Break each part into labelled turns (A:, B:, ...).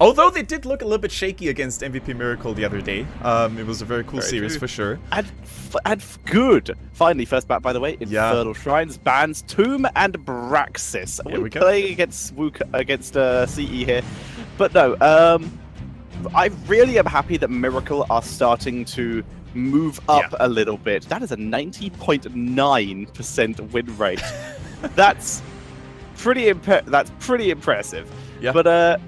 A: Although they did look a little bit shaky against MVP Miracle the other day. It was a very cool series for sure.
B: And good. Finally, first map, by the way, Infernal Shrines, bans Tomb and Braxis. We're playing against CE here. But no, I really am happy that Miracle are starting to move up a little bit. That is a 90.9% win rate. That's pretty impressive.
A: Yeah.
B: But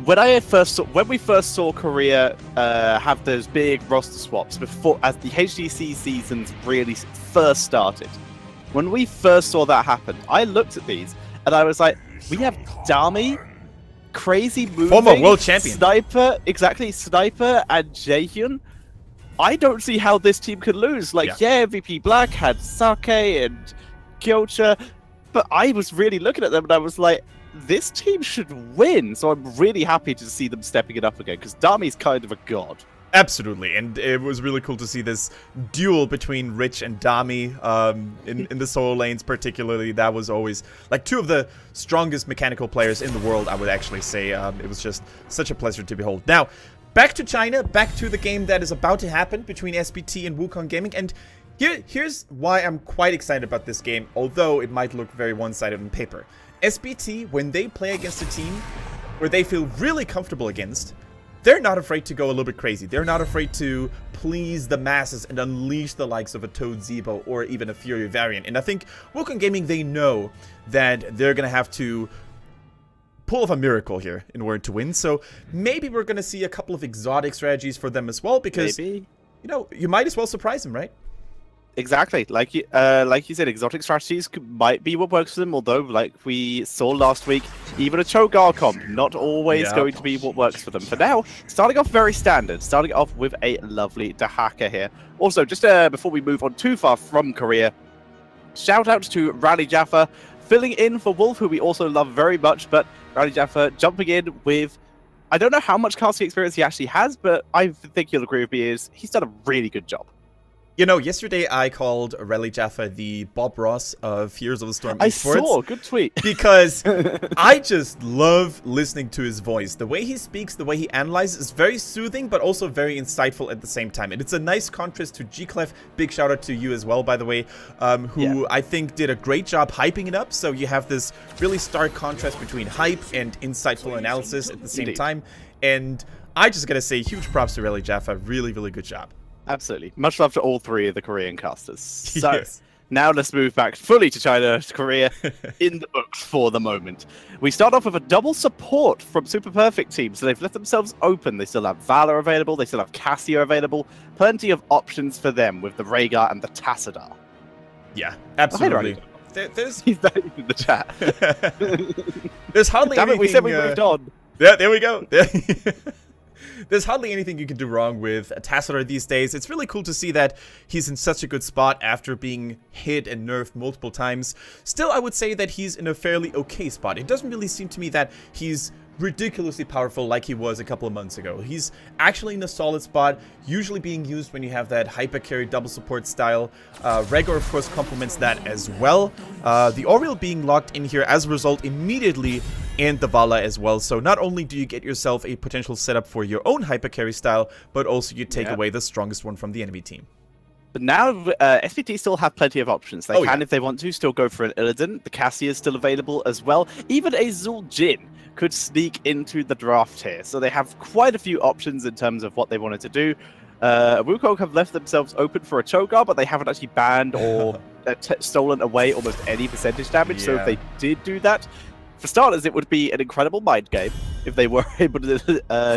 B: when we first saw Korea have those big roster swaps as the HGC seasons really first started, when we first saw that happen, I looked at these and I was like, we have Dami, crazy moving,
A: former world champion,
B: Sniper, Sniper, and Jaehyun. I don't see how this team could lose. Like, MVP Black had Sake and Kyocha, but I was really looking at them and I was like, this team should win. So I'm really happy to see them stepping it up again, because Dami's kind of a god.
A: Absolutely, and it was really cool to see this duel between Rich and Dami in the solo lanes particularly. That was always like two of the strongest mechanical players in the world, I would actually say. It was just such a pleasure to behold. Now, back to China, back to the game that is about to happen between SPT and Wukong Gaming, and here's why I'm quite excited about this game, although it might look very one-sided on paper. SPT, when they play against a team where they feel really comfortable against, they're not afraid to go a little bit crazy. They're not afraid to please the masses and unleash the likes of a Toad Zebo or even a Fury variant. And I think Wukong Gaming, they know that they're going to have to pull off a miracle here in order to win. So maybe we're going to see a couple of exotic strategies for them as well, because, you know, you might as well surprise them, right?
B: Exactly. Like you said, exotic strategies might be what works for them, although, like we saw last week, even a Cho'Gath comp, not always going to be what works for them. For now, starting off very standard, starting off with a lovely Dahaka here. Also, just before we move on too far from Korea, shout out to Rally Jaffa, filling in for Wolf, who we also love very much, but Rally Jaffa jumping in with, I don't know how much casting experience he actually has, but I think you'll agree with me, he's done a really good job.
A: You know, yesterday I called Rally Jaffa the Bob Ross of Heroes of the Storm Esports.
B: I saw, good tweet.
A: Because I just love listening to his voice. The way he speaks, the way he analyzes is very soothing, but also very insightful at the same time. And it's a nice contrast to G-Clef. Big shout out to you as well, by the way, who I think did a great job hyping it up. So you have this really stark contrast between hype and insightful analysis at the same time. And I just gotta say, huge props to Rally Jaffa. Really, really good job.
B: Absolutely. Much love to all three of the Korean casters. So, now let's move back fully to China, to Korea, in the books for the moment. We start off with a double support from Super Perfect team, so they've left themselves open. They still have Valor available, they still have Cassia available. Plenty of options for them with the Rhaegar and the Tassadar.
A: Yeah, absolutely.
B: He's in the chat.
A: There's hardly anything...
B: we said we moved on.
A: Yeah, there we go. There's hardly anything you can do wrong with Tassadar these days. It's really cool to see that he's in such a good spot after being hit and nerfed multiple times. Still, I would say that he's in a fairly okay spot. It doesn't really seem to me that he's ridiculously powerful like he was a couple of months ago. He's actually in a solid spot, usually being used when you have that hyper carry double support style. Rhaegar, of course, complements that as well. The Oriel being locked in here as a result immediately, and the Vala as well. So not only do you get yourself a potential setup for your own hyper carry style, but also you take away the strongest one from the enemy team.
B: But now, SPT still have plenty of options. They can, if they want to, still go for an Illidan. The Cassia is still available as well. Even a Zul'jin could sneak into the draft here. So they have quite a few options in terms of what they wanted to do. Wukong have left themselves open for a Cho'Gath, but they haven't actually banned or stolen away almost any percentage damage. So if they did do that, for starters, it would be an incredible mind game if they were able to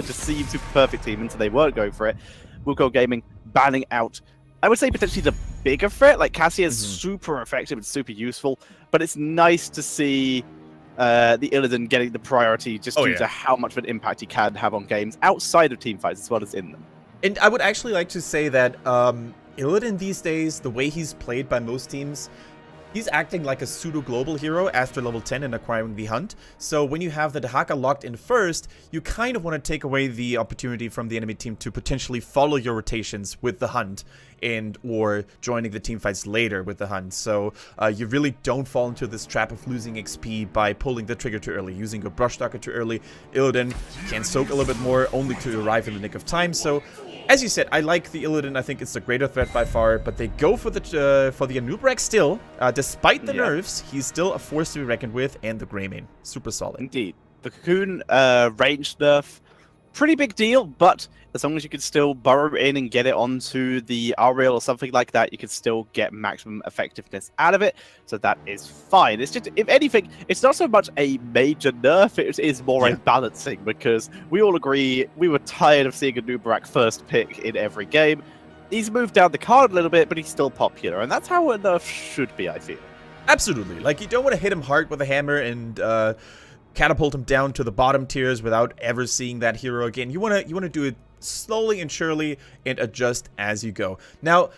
B: deceive Super Perfect Team until they weren't going for it. Wukong Gaming banning out, I would say, potentially the bigger threat. Like, Cassia is super effective and super useful, but it's nice to see the Illidan getting the priority just due to how much of an impact he can have on games outside of teamfights as well as in them.
A: And I would actually like to say that Illidan these days, the way he's played by most teams, He's acting like a pseudo-global hero after level 10 and acquiring the Hunt. So when you have the Dahaka locked in first, you kind of want to take away the opportunity from the enemy team to potentially follow your rotations with the Hunt and or joining the team fights later with the Hunt. So you really don't fall into this trap of losing XP by pulling the trigger too early, using your Brush Stalker too early. Illidan can soak a little bit more, only to arrive in the nick of time. So as you said, I like the Illidan. I think it's the greater threat by far, but they go for the Anub'arak still. Despite the nerfs, he's still a force to be reckoned with, and the Greymane. Super solid.
B: Indeed. The Cocoon range nerf, pretty big deal, but as long as you can still burrow in and get it onto the Ariel or something like that, you can still get maximum effectiveness out of it, so that is fine. It's just, if anything, it's not so much a major nerf, it is more a balancing, because we all agree we were tired of seeing a Anub'arak first pick in every game. He's moved down the card a little bit, but he's still popular, and that's how a nerf should be, I feel.
A: Absolutely. Like, you don't want to hit him hard with a hammer and catapult him down to the bottom tiers without ever seeing that hero again. You want to do it slowly and surely and adjust as you go. Now,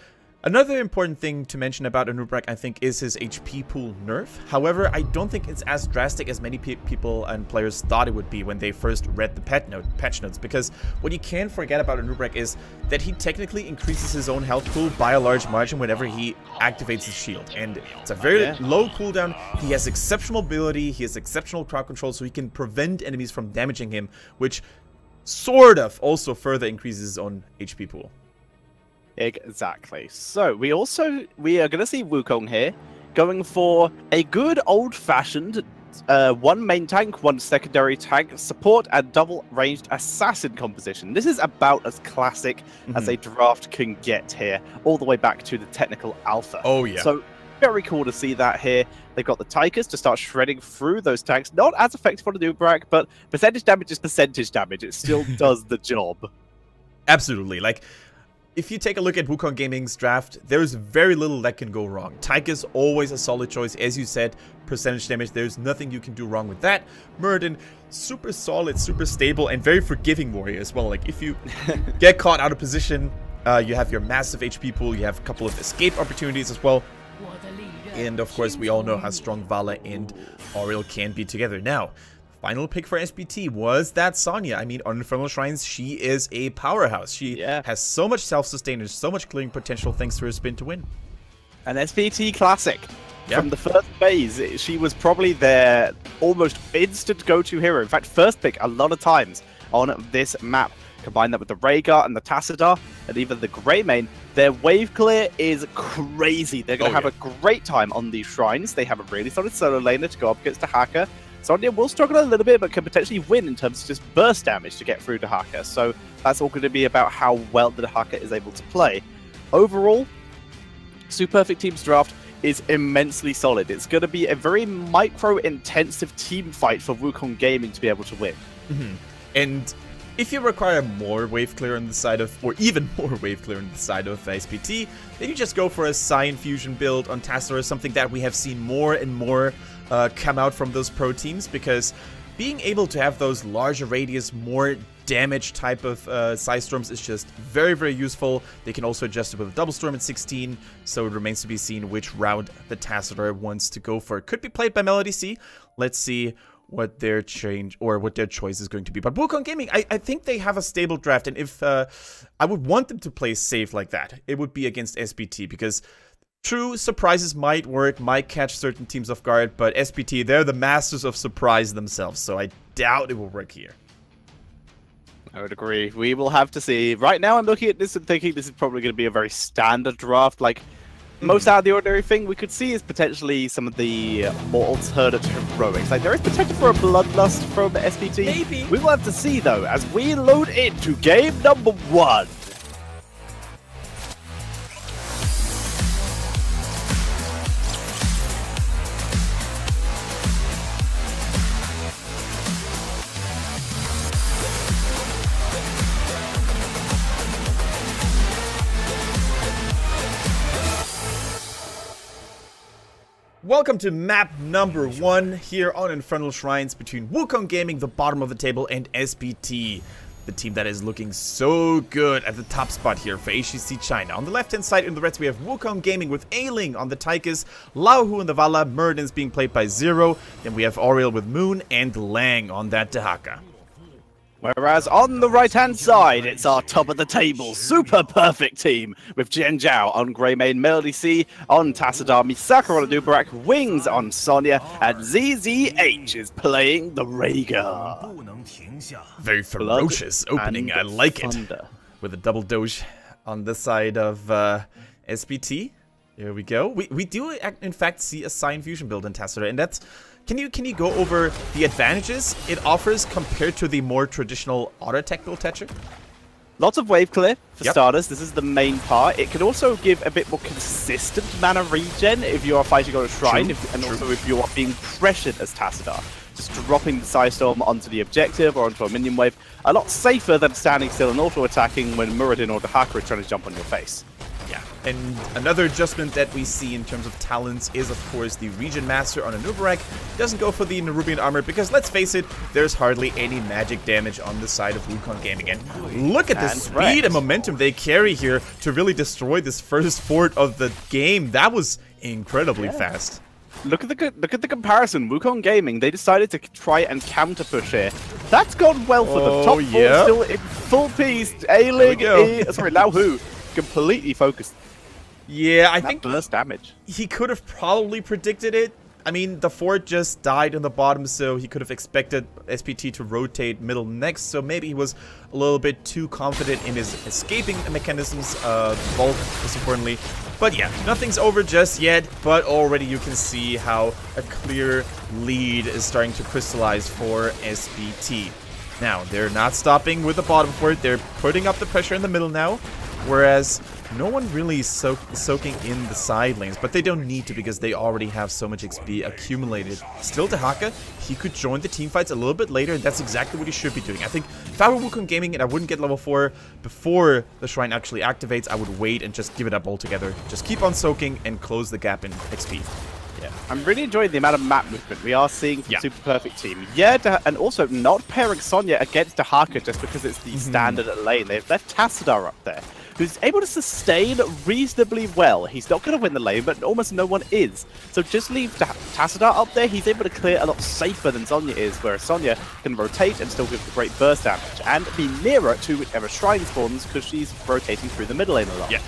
A: another important thing to mention about Anub'arak, I think, is his HP pool nerf. However, I don't think it's as drastic as many people and players thought it would be when they first read the patch notes, because what you can't forget about Anub'arak is that he technically increases his own health pool by a large margin whenever he activates his shield, and it's a very low cooldown. He has exceptional ability, he has exceptional crowd control, so he can prevent enemies from damaging him, which sort of also further increases his own HP pool.
B: Exactly. So we are going to see Wukong here going for a good old-fashioned one main tank, one secondary tank, support, and double-ranged assassin composition. This is about as classic as a draft can get here, all the way back to the technical alpha.
A: Oh yeah.
B: So very cool to see that here. They've got the Tigers to start shredding through those tanks. Not as effective on the Anub'arak, but percentage damage is percentage damage. It still does the job.
A: Absolutely. Like, if you take a look at Wukong Gaming's draft, there's very little that can go wrong. Tyke is always a solid choice. As you said, percentage damage, there's nothing you can do wrong with that. Muradin, super solid, super stable, and very forgiving warrior as well. Like, if you get caught out of position, you have your massive HP pool, you have a couple of escape opportunities as well. And of course, we all know how strong Vala and Auriel can be together. Now, final pick for SPT was that Sonya. I mean, on Infernal Shrines, she is a powerhouse. She has so much self-sustain and so much clearing potential thanks to her spin to win.
B: An SPT classic. From the first phase, she was probably their almost instant go-to hero. In fact, first pick a lot of times on this map. Combine that with the Rhaegar and the Tassadar and even the Greymane, their wave clear is crazy. They're going to have a great time on these shrines. They have a really solid solo laner to go up against Dahaka. Sonya will struggle a little bit, but can potentially win in terms of just burst damage to get through Dahaka. So that's all going to be about how well the Dahaka is able to play. Overall, Super Perfect Team's draft is immensely solid. It's going to be a very micro-intensive team fight for Wukong Gaming to be able to win.
A: And if you require more wave clear on the side of, or even more wave clear on the side of SPT, then you just go for a Cyan Fusion build on Tassadar, something that we have seen more and more come out from those pro teams, because being able to have those larger radius, more damage type of Psy Storms is just very, very useful. They can also adjust it with a Double Storm at 16, so it remains to be seen which route the Tassadar wants to go for. It could be played by Melody C. Let's see what their change or what their choice is going to be. But Wukong Gaming, I think they have a stable draft, and if I would want them to play safe like that, it would be against SPT, because true, surprises might work, might catch certain teams off guard, but SPT, they're the masters of surprise themselves, so I doubt it will work here.
B: I would agree. We will have to see. Right now, I'm looking at this and thinking this is probably going to be a very standard draft. Like, most out of the ordinary thing we could see is potentially some of the more alternate heroics. Like, there is potential for a bloodlust from SPT.
A: Maybe.
B: We will have to see, though, as we load into game number 1.
A: Welcome to map number 1 here on Infernal Shrines between Wukong Gaming, the bottom of the table, and SPT. the team that is looking so good at the top spot here for HGC China. On the left-hand side in the Reds, we have Wukong Gaming with Ailing on the Tychus, Laohu in the Vala, Muradin's being played by Zero, then we have Oriel with Moon, and Lang on that Dehaka.
B: Whereas on the right-hand side, it's our top-of-the-table, super perfect team with Jian Zhao on Greymane, Melody C on Tassadar, Misaka on Anubarak, Wings on Sonya, and ZZH is playing the Rhaegar.
A: Very ferocious opening, I like it. With a double Doge on the side of SPT. There we go. We do, in fact, see a Cyan Fusion build in Tassadar, and that's... Can you go over the advantages it offers compared to the more traditional auto-attack build, Thatcher?
B: Lots of wave clear for starters. This is the main part. It can also give a bit more consistent mana regen if you are fighting on a shrine, also if you are being pressured as Tassadar. Just dropping the Psystorm onto the objective or onto a minion wave. A lot safer than standing still and auto-attacking when Muradin or Dehaka are trying to jump on your face.
A: Yeah, and another adjustment that we see in terms of talents is, of course, the Regen Master on Anubarak. Doesn't go for the Nerubian armor because, let's face it, there's hardly any magic damage on the side of Wukong Gaming. And look at the speed and momentum they carry here to really destroy this first fort of the game. That was incredibly fast.
B: Look at the comparison. Wukong Gaming, they decided to try and counter push here. That's gone well for them. Top four still in full piece. Ailing, sorry, Laohu. Completely focused.
A: Yeah, I think
B: burst damage.
A: He could have probably predicted it. I mean, the fort just died in the bottom, so he could have expected SPT to rotate middle next. So maybe he was a little bit too confident in his escaping mechanisms, bulk, most importantly. But yeah, nothing's over just yet, but already you can see how a clear lead is starting to crystallize for SPT. Now, they're not stopping with the bottom fort. They're putting up the pressure in the middle now. Whereas no one really is soaking in the side lanes, but they don't need to because they already have so much XP accumulated. Still, Dehaka, he could join the teamfights a little bit later, and that's exactly what he should be doing. I think if I were Wukong Gaming and I wouldn't get level 4 before the shrine actually activates, I would wait and just give it up altogether. Just keep on soaking and close the gap in XP.
B: Yeah, I'm really enjoying the amount of map movement we are seeing from Super Perfect Team. Yeah, and also not pairing Sonya against Dehaka just because it's the standard lane. They've left Tassadar up there, who's able to sustain reasonably well. He's not going to win the lane, but almost no one is. So just leave Tassadar up there. He's able to clear a lot safer than Sonya is, whereas Sonya can rotate and still give the great burst damage and be nearer to whichever shrine spawns because she's rotating through the middle lane a lot.
A: Yeah.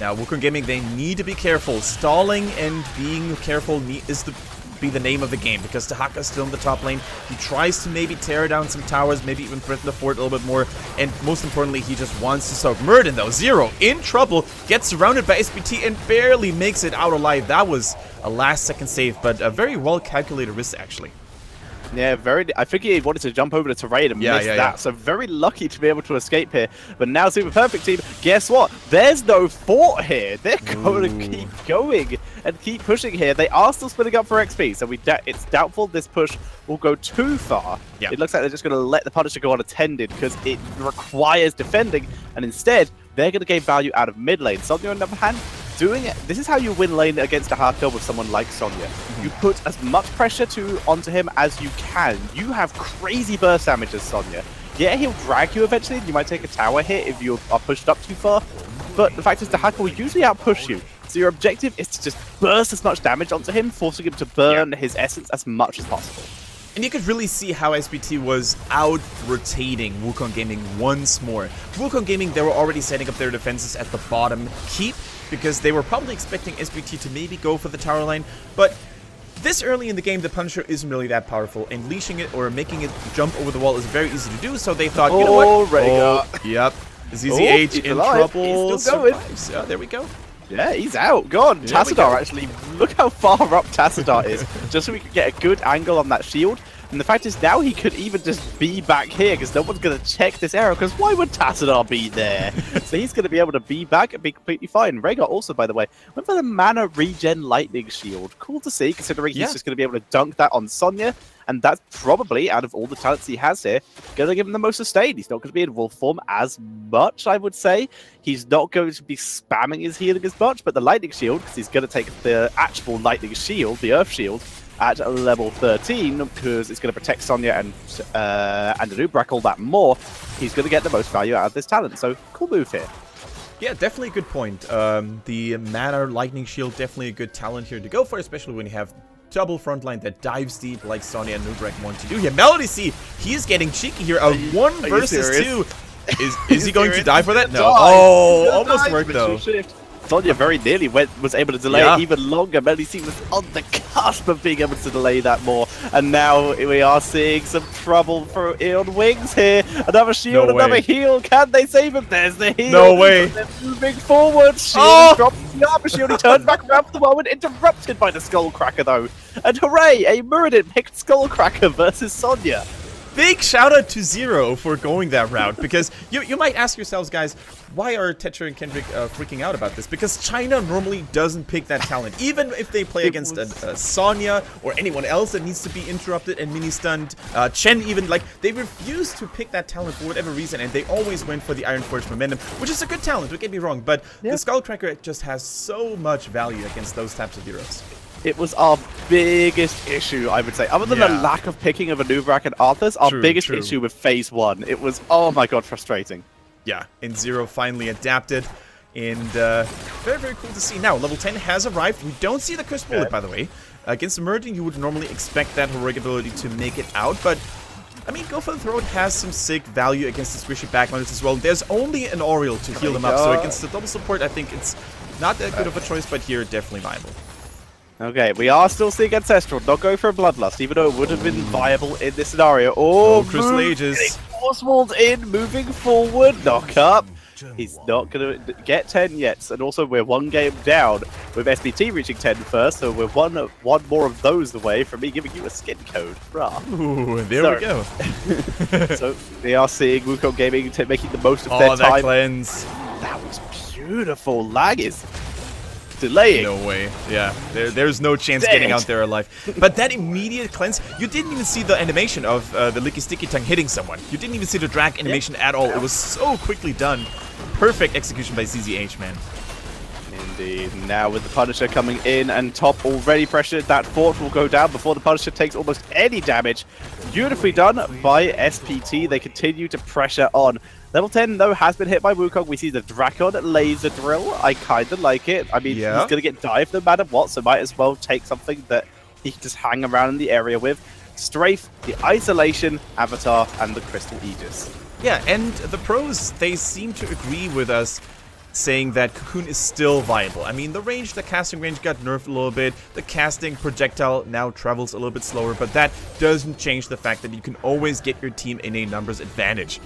A: Now, Wukong Gaming, they need to be careful. Stalling and being careful is to be the name of the game because Dehaka's still in the top lane. He tries to maybe tear down some towers, maybe even threaten the fort a little bit more, and most importantly, he just wants to soak. Muradin, though, Zero, in trouble, gets surrounded by SPT and barely makes it out alive. That was a last-second save, but a very well-calculated risk, actually.
B: Yeah, I think he wanted to jump over the terrain and missed that, so very lucky to be able to escape here. But now Super Perfect Team, guess what? There's no fort here. They're going to keep going and keep pushing here. They are still splitting up for XP, so it's doubtful this push will go too far. Yeah. It looks like they're just going to let the Punisher go unattended because it requires defending, and instead, they're going to gain value out of mid lane. Sonya, on the other hand, this is how you win lane against a hardcore with someone like Sonya. You put as much pressure onto him as you can. You have crazy burst damage as Sonya. Yeah, he'll drag you eventually. You might take a tower hit if you are pushed up too far. But the fact is, Dehaka will usually outpush you. So your objective is to just burst as much damage onto him, forcing him to burn his essence as much as possible.
A: And you could really see how SPT was out-rotating Wukong Gaming once more. Wukong Gaming, they were already setting up their defenses at the bottom keep, because they were probably expecting SPT to maybe go for the tower line, but this early in the game, the Punisher isn't really that powerful, and leashing it or making it jump over the wall is very easy to do, so they thought, you know what?
B: Rhaegar.
A: Yep. ZZH in trouble.
B: He's still going.
A: Yeah, there we go.
B: Yeah, he's out. God, Tassadar actually, look how far up Tassadar is, just so we could get a good angle on that shield. And the fact is, now he could even just be back here because no one's going to check this arrow because why would Tassadar be there? So he's going to be able to be back and be completely fine. Rhaegar also, by the way, went for the mana regen lightning shield. Cool to see, considering he's just going to be able to dunk that on Sonya. And that's probably, out of all the talents he has here, going to give him the most sustain. He's not going to be in wolf form as much, I would say. He's not going to be spamming his healing as much, but the lightning shield, because he's going to take the actual lightning shield, the earth shield, at level 13, because it's going to protect Sonya and Anubarak all that more. he's going to get the most value out of this talent. So, cool move here.
A: Yeah, definitely a good point. The Mana Lightning Shield, definitely a good talent here to go for, especially when you have double frontline that dives deep like Sonya and Nubrek want to do here. Melody C, he's getting cheeky here. A 1 versus 2. Is he going to die for that? No. Oh, almost worked though.
B: Sonya very nearly was able to delay it even longer. Melody C was on the cusp of being able to delay that more. And now we are seeing some trouble for Eon Wings here. Another shield, another heal. Can they save him? There's the heal.
A: No way.
B: They're moving forward. Shield drops the armor shield. He turns back around for the moment. Interrupted by the Skullcracker though. And hooray, a Muradin picked Skullcracker versus Sonya.
A: Big shout out to Zero for going that route, because you might ask yourselves, guys, why are Tetra and Kendrick freaking out about this? Because China normally doesn't pick that talent. Even if they play against Sonya or anyone else that needs to be interrupted and mini-stunned, Chen even, like, they refuse to pick that talent for whatever reason, and they always went for the Iron Forge Momentum, which is a good talent, don't get me wrong, but the Skullcracker just has so much value against those types of heroes.
B: It was our biggest issue, I would say. Other than the lack of picking of Anubrak and Arthas, our biggest issue with Phase 1. It was, oh my god, frustrating.
A: Yeah, and Zero finally adapted, and very, very cool to see. Now, level 10 has arrived. We don't see the Curse Bullet, by the way. Against Emerging, you would normally expect that heroic ability to make it out, but I mean, Go for the Throat has some sick value against the squishy backliners as well. There's only an Oriole to heal them up, so against the double support, I think it's not that good of a choice, but here, definitely viable.
B: Okay, we are still seeing Ancestral, not going for a Bloodlust, even though it would have been viable in this scenario. Oh,
A: Crystal Aegis.
B: Force walled in, moving forward, knock up. He's not going to get 10 yet, and also we're 1 game down with SPT reaching 10 first, so we're one more of those away from me giving you a skin code. Bruh.
A: Ooh, there we go.
B: So we are seeing Wukong Gaming making the most of their time.
A: Cleanse.
B: That was beautiful. Lag is delaying.
A: No way. Yeah, there's no chance getting out there alive. But that immediate cleanse, you didn't even see the animation of the Licky Sticky Tongue hitting someone. You didn't even see the drag animation at all. It was so quickly done. Perfect execution by ZZH, man.
B: Indeed. Now with the Punisher coming in and top already pressured, that fort will go down before the Punisher takes almost any damage. Beautifully done by SPT. They continue to pressure on. Level 10, though, has been hit by Wukong. We see the Drakon Laser Drill. I kind of like it. I mean, he's going to get dived no matter what, so might as well take something that he can just hang around in the area with. Strafe, the Isolation, Avatar, and the Crystal Aegis.
A: Yeah, and the pros, they seem to agree with us, saying that Cocoon is still viable. I mean, the casting range got nerfed a little bit. The casting projectile now travels a little bit slower, but that doesn't change the fact that you can always get your team in a numbers advantage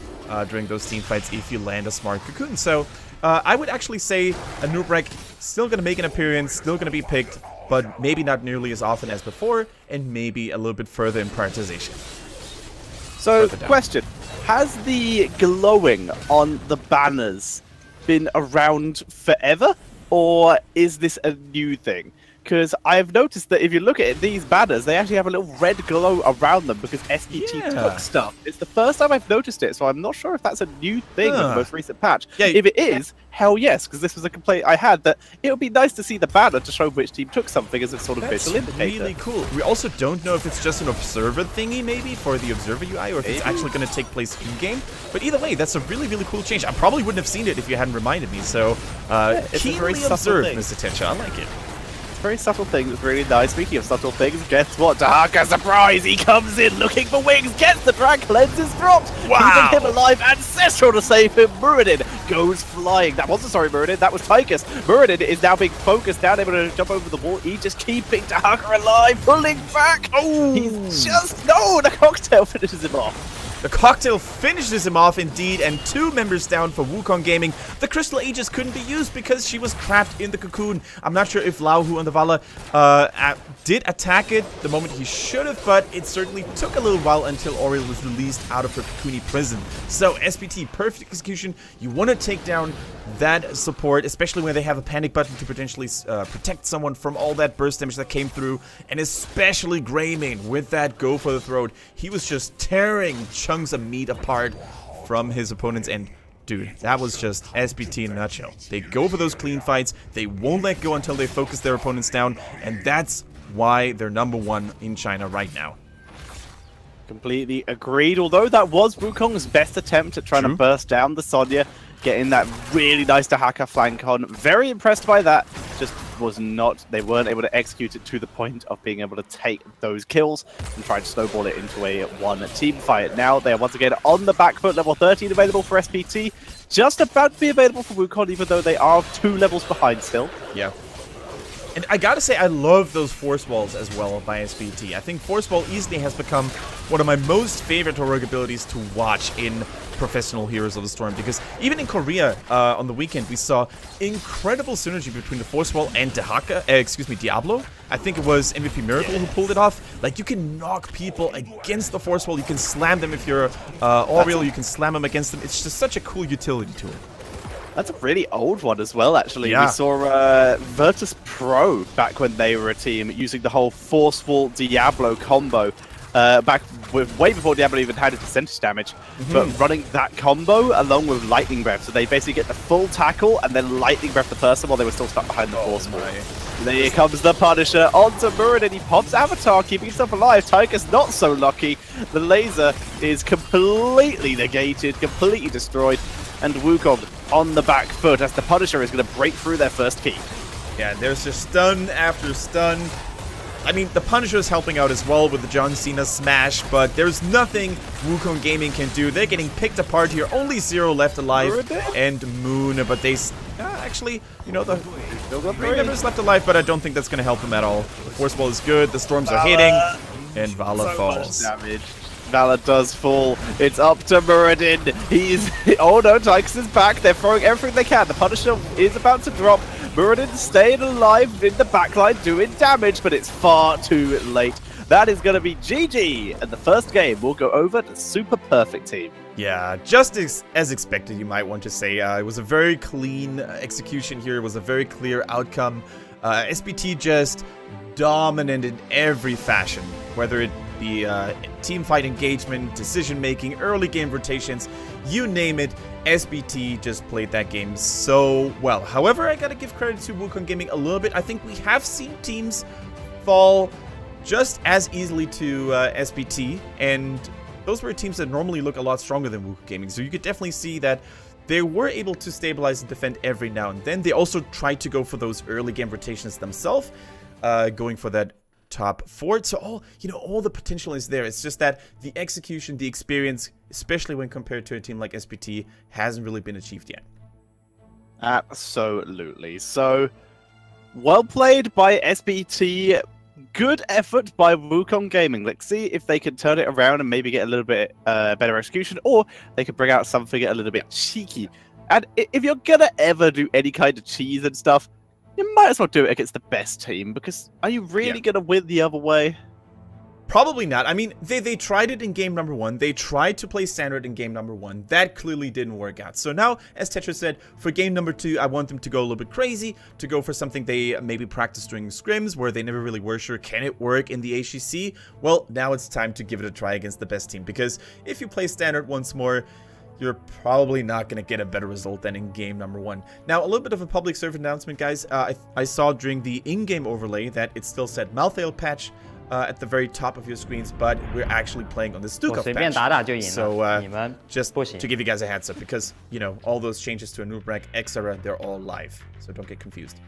A: during those team fights if you land a smart Cocoon. So I would actually say Nubrek still going to make an appearance, still going to be picked, but maybe not nearly as often as before, and maybe a little bit further in prioritization.
B: So, question. Has the glowing on the banners been around forever, or is this a new thing? Because I've noticed that if you look at these banners, they actually have a little red glow around them because SPT took stuff. It's the first time I've noticed it, so I'm not sure if that's a new thing in the most recent patch. Yeah, if it is, hell yes, because this was a complaint I had that it would be nice to see the banner to show which team took something as a sort of visual indicator.
A: Really cool. We also don't know if it's just an observer thingy maybe for the observer UI, or if it's actually going to take place in-game. But either way, that's a really, really cool change. I probably wouldn't have seen it if you hadn't reminded me, so keenly observed, Mr. Tetra. I like it.
B: Very subtle thing. It's really nice. Speaking of subtle things, guess what? Dahaka, surprise! He comes in looking for wings, gets the drag, lenses dropped, keeping him alive, Ancestral to save him. Muradin goes flying. That wasn't, sorry, Muradin, that was Tychus. Muradin is now being focused down, able to jump over the wall. He's just keeping Dahaka alive, pulling back. Oh, he's just, no, the cocktail finishes him off.
A: The cocktail finishes him off indeed, and 2 members down for Wukong Gaming. The Crystal Aegis couldn't be used because she was trapped in the cocoon. I'm not sure if Lauhu and the Vala did attack it the moment he should have, but it certainly took a little while until Oriole was released out of her cocoony prison. So SPT, perfect execution. You want to take down that support, especially when they have a panic button to potentially protect someone from all that burst damage that came through, and especially Greymane with that go for the throat. He was just tearing chunks of meat apart from his opponent's end. Dude, that was just SPT in a nutshell. They go for those clean fights, they won't let go until they focus their opponents down, and that's why they're #1 in China right now.
B: Completely agreed. Although that was Wukong's best attempt at trying to burst down the Sonya, getting that really nice Dahaka flank on. Very impressed by that. Just was not, they weren't able to execute it to the point of being able to take those kills and try to snowball it into a one-team fight. Now they are once again on the back foot, level 13 available for SPT. Just about to be available for Wukong, even though they are 2 levels behind still.
A: Yeah. And I gotta say, I love those Force Walls as well by SPT. I think Force Wall easily has become one of my most favorite heroic abilities to watch in professional Heroes of the Storm, because even in Korea on the weekend we saw incredible synergy between the Force Wall and Diablo. I think it was MVP Miracle who pulled it off. Like, you can knock people against the Force Wall, you can slam them if you're Oriel, you can slam them against them. It's just such a cool utility to it.
B: That's a really old one as well, actually. Yeah. We saw Virtus Pro back when they were a team using the whole Force Wall Diablo combo. Back way before Diablo even had a percentage damage, but running that combo along with Lightning Breath, so they basically get the full tackle and then Lightning Breath the person while they were still stuck behind the Force Wall. There comes the Punisher onto Muradin. He pops Avatar, keeping himself alive. Tyker's not so lucky. The laser is completely negated, completely destroyed, and Wukong on the back foot as the Punisher is going to break through their first key.
A: Yeah, there's just stun after stun. I mean, the Punisher is helping out as well with the John Cena smash, but there's nothing Wukong Gaming can do. They're getting picked apart here. Only 0 left alive, and Moon, but they actually, you know, the 3 members left alive, but I don't think that's going to help them at all. The Force Wall is good, the Storms are hitting, and Vala falls.
B: Vala does fall. It's up to Muradin. He's... Oh no, Tykes is back. They're throwing everything they can. The Punisher is about to drop. Muradin staying alive in the backline, doing damage, but it's far too late. That is going to be GG, and the first game will go over to Super Perfect Team.
A: Yeah, just as expected, you might want to say. It was a very clean execution here. It was a very clear outcome. SPT just dominant in every fashion, whether it be team fight engagement, decision making, early game rotations, you name it. SPT just played that game so well. However, I gotta give credit to Wukong Gaming a little bit. I think we have seen teams fall just as easily to SPT, and those were teams that normally look a lot stronger than Wukong Gaming. So you could definitely see that they were able to stabilize and defend every now and then. They also tried to go for those early game rotations themselves, going for that top fort. So all the potential is there. It's just that the execution, the experience, especially when compared to a team like SPT, hasn't really been achieved yet.
B: Absolutely. So, well played by SPT. Good effort by Wukong Gaming. Let's see if they can turn it around and maybe get a little bit better execution, or they could bring out something a little bit cheeky. And if you're gonna ever do any kind of cheese and stuff, you might as well do it against the best team, because are you really going to win the other way?
A: Probably not. I mean, they tried it in game number 1. They tried to play standard in game number 1. That clearly didn't work out. So now, as Tetra said, for game number 2, I want them to go a little bit crazy, to go for something they maybe practiced during scrims, where they never really were sure, can it work in the HGC? Well, now it's time to give it a try against the best team, because if you play standard once more, you're probably not going to get a better result than in game number 1. Now, a little bit of a public service announcement, guys. I saw during the in-game overlay that it still said Malthael patch at the very top of your screens, but we're actually playing on the Stukov patch. So, just to give you guys a heads up, because, you know, all those changes to a noob rank, etc., they're all live. So don't get confused.